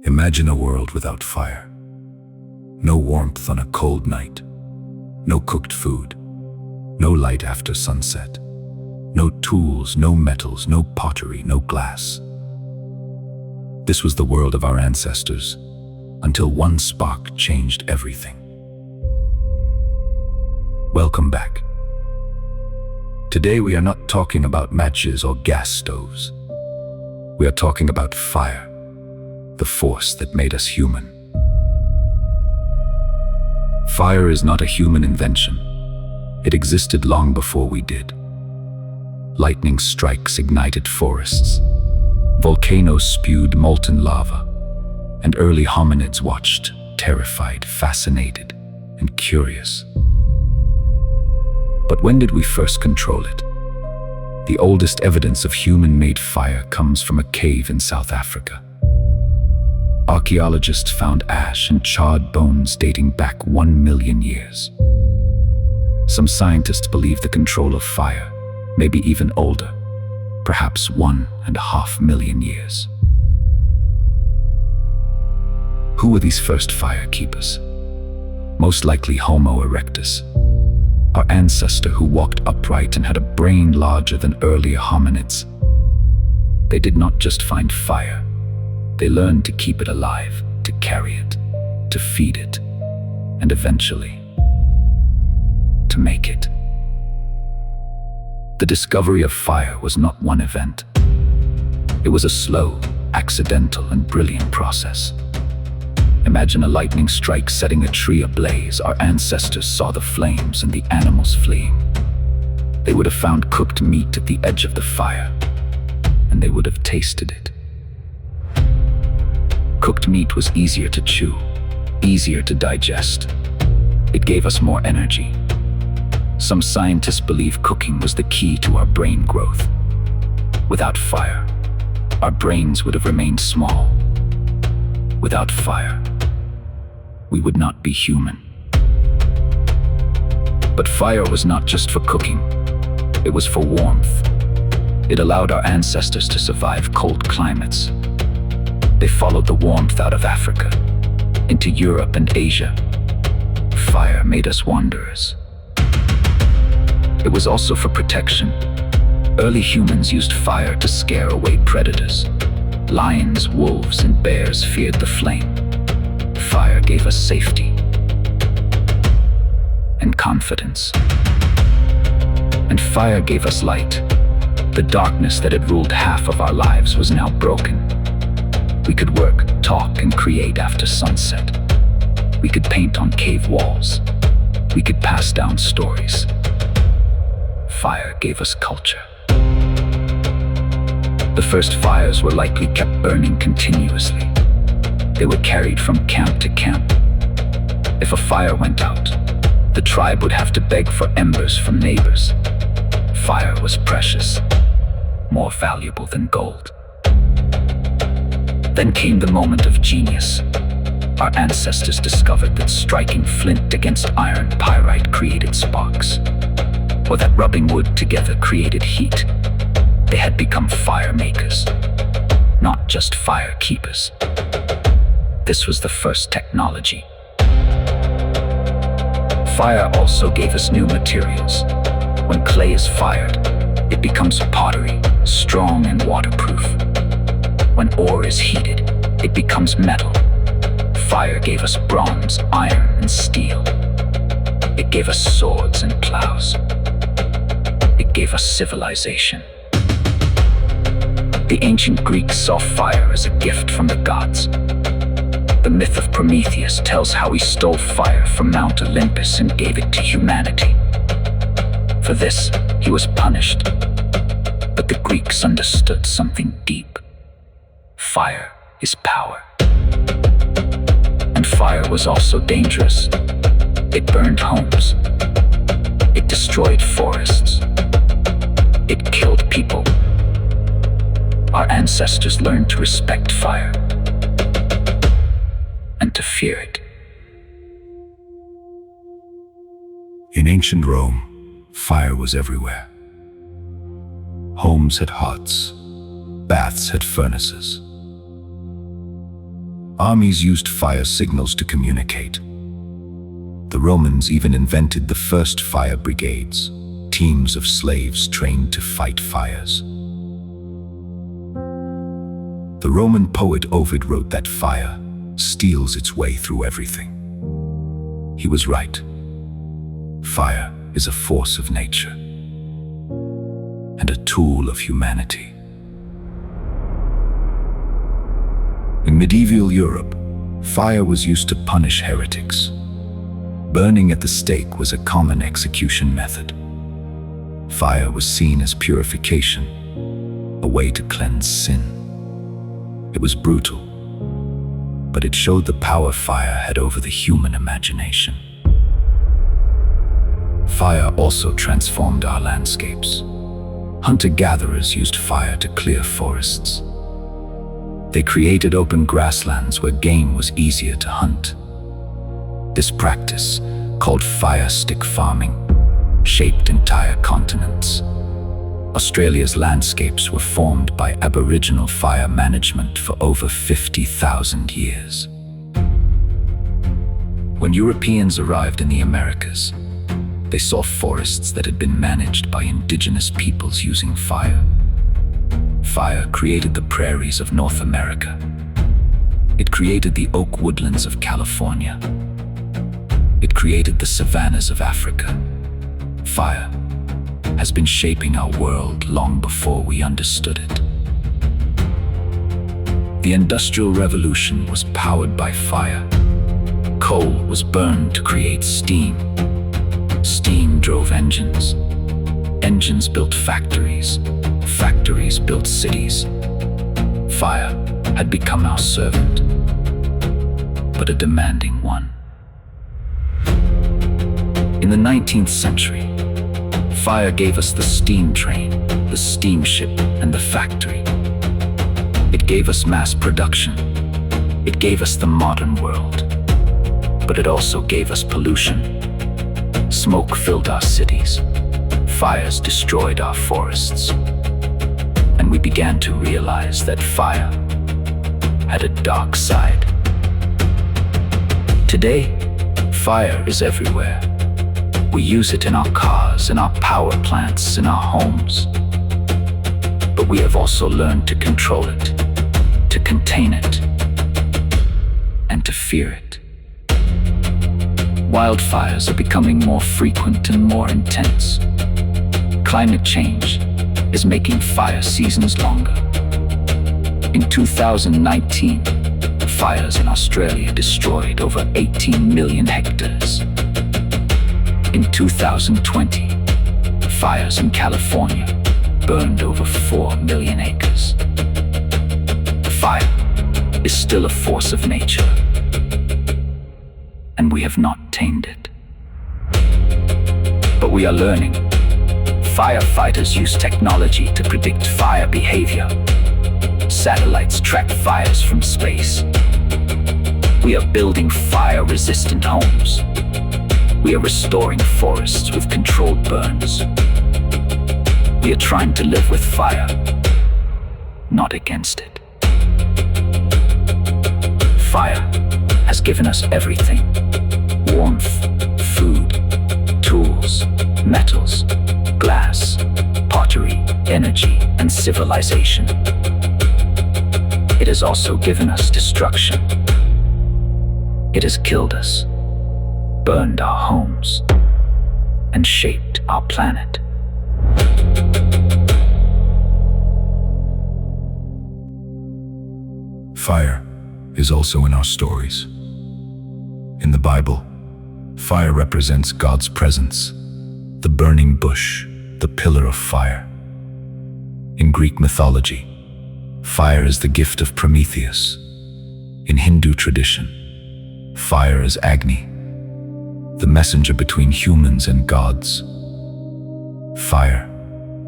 Imagine a world without fire. No warmth on a cold night. No cooked food. No light after sunset. No tools, no metals, no pottery, no glass. This was the world of our ancestors, until one spark changed everything. Welcome back. Today we are not talking about matches or gas stoves. We are talking about fire, the force that made us human. Fire is not a human invention. It existed long before we did. Lightning strikes ignited forests. Volcanoes spewed molten lava. And early hominids watched, terrified, fascinated, and curious. But when did we first control it? The oldest evidence of human-made fire comes from a cave in South Africa. Archaeologists found ash and charred bones dating back 1 million years. Some scientists believe the control of fire may be even older, perhaps 1.5 million years. Who were these first fire keepers? Most likely Homo erectus, our ancestor who walked upright and had a brain larger than earlier hominids. They did not just find fire. They learned to keep it alive, to carry it, to feed it, and eventually, to make it. The discovery of fire was not one event. It was a slow, accidental, and brilliant process. Imagine a lightning strike setting a tree ablaze. Our ancestors saw the flames and the animals fleeing. They would have found cooked meat at the edge of the fire, and they would have tasted it. Cooked meat was easier to chew, easier to digest. It gave us more energy. Some scientists believe cooking was the key to our brain growth. Without fire, our brains would have remained small. Without fire, we would not be human. But fire was not just for cooking. It was for warmth. It allowed our ancestors to survive cold climates. They followed the warmth out of Africa, into Europe and Asia. Fire made us wanderers. It was also for protection. Early humans used fire to scare away predators. Lions, wolves, and bears feared the flame. Fire gave us safety and confidence. And fire gave us light. The darkness that had ruled half of our lives was now broken. We could work, talk, and create after sunset. We could paint on cave walls. We could pass down stories. Fire gave us culture. The first fires were likely kept burning continuously. They were carried from camp to camp. If a fire went out, the tribe would have to beg for embers from neighbors. Fire was precious, more valuable than gold. Then came the moment of genius. Our ancestors discovered that striking flint against iron pyrite created sparks, or that rubbing wood together created heat. They had become fire makers, not just fire keepers. This was the first technology. Fire also gave us new materials. When clay is fired, it becomes pottery, strong and waterproof. When ore is heated, it becomes metal. Fire gave us bronze, iron, and steel. It gave us swords and plows. It gave us civilization. The ancient Greeks saw fire as a gift from the gods. The myth of Prometheus tells how he stole fire from Mount Olympus and gave it to humanity. For this, he was punished. But the Greeks understood something deep. Fire is power. And fire was also dangerous. It burned homes. It destroyed forests. It killed people. Our ancestors learned to respect fire and to fear it. In ancient Rome, fire was everywhere. Homes had hearths, baths had furnaces. Armies used fire signals to communicate. The Romans even invented the first fire brigades, teams of slaves trained to fight fires. The Roman poet Ovid wrote that fire steals its way through everything. He was right. Fire is a force of nature and a tool of humanity. In medieval Europe, fire was used to punish heretics. Burning at the stake was a common execution method. Fire was seen as purification, a way to cleanse sin. It was brutal, but it showed the power fire had over the human imagination. Fire also transformed our landscapes. Hunter-gatherers used fire to clear forests. They created open grasslands where game was easier to hunt. This practice, called fire stick farming, shaped entire continents. Australia's landscapes were formed by Aboriginal fire management for over 50,000 years. When Europeans arrived in the Americas, they saw forests that had been managed by indigenous peoples using fire. Fire created the prairies of North America. It created the oak woodlands of California. It created the savannas of Africa. Fire has been shaping our world long before we understood it. The Industrial Revolution was powered by fire. Coal was burned to create steam. Steam drove engines. Engines built factories. Factories built cities. Fire had become our servant, but a demanding one. In the 19th century, fire gave us the steam train, the steamship, and the factory. It gave us mass production. It gave us the modern world. But it also gave us pollution. Smoke filled our cities. Fires destroyed our forests. And we began to realize that fire had a dark side. Today, fire is everywhere. We use it in our cars, in our power plants, in our homes. But we have also learned to control it, to contain it, and to fear it. Wildfires are becoming more frequent and more intense. Climate change is making fire seasons longer. In 2019, fires in Australia destroyed over 18 million hectares. In 2020, fires in California burned over 4 million acres. Fire is still a force of nature, and we have not tamed it. But we are learning. Firefighters use technology to predict fire behavior. Satellites track fires from space. We are building fire-resistant homes. We are restoring forests with controlled burns. We are trying to live with fire, not against it. Fire has given us everything: warmth, food, tools, metals, glass, pottery, energy, and civilization. It has also given us destruction. It has killed us, burned our homes, and shaped our planet. Fire is also in our stories. In the Bible, fire represents God's presence, the burning bush, the pillar of fire. In Greek mythology, fire is the gift of Prometheus. In Hindu tradition, fire is Agni, the messenger between humans and gods. Fire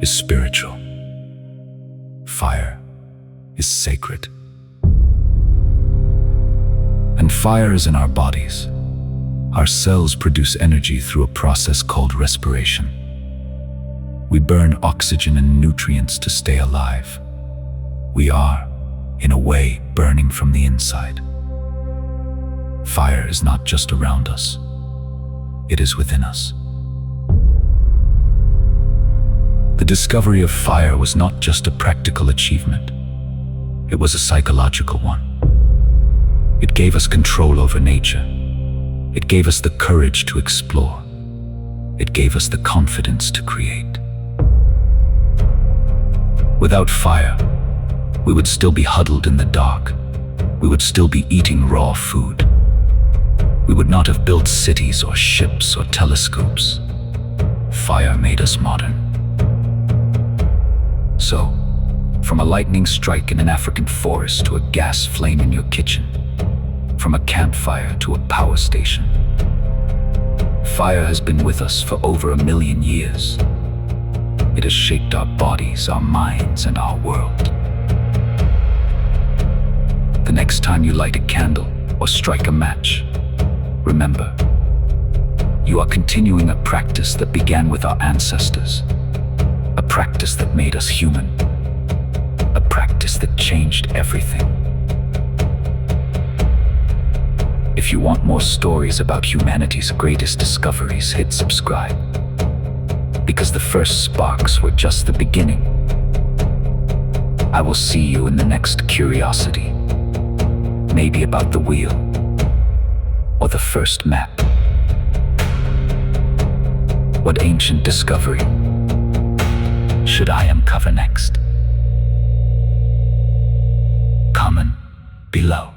is spiritual. Fire is sacred. And fire is in our bodies. Our cells produce energy through a process called respiration. We burn oxygen and nutrients to stay alive. We are, in a way, burning from the inside. Fire is not just around us, it is within us. The discovery of fire was not just a practical achievement, it was a psychological one. It gave us control over nature. It gave us the courage to explore. It gave us the confidence to create. Without fire, we would still be huddled in the dark. We would still be eating raw food. We would not have built cities or ships or telescopes. Fire made us modern. So, from a lightning strike in an African forest to a gas flame in your kitchen, from a campfire to a power station, fire has been with us for over 1 million years. It has shaped our bodies, our minds, and our world. The next time you light a candle or strike a match, remember, you are continuing a practice that began with our ancestors, a practice that made us human, a practice that changed everything. If you want more stories about humanity's greatest discoveries, hit subscribe. Because the first sparks were just the beginning. I will see you in the next curiosity. Maybe about the wheel, or the first map. What ancient discovery should I uncover next? Comment below.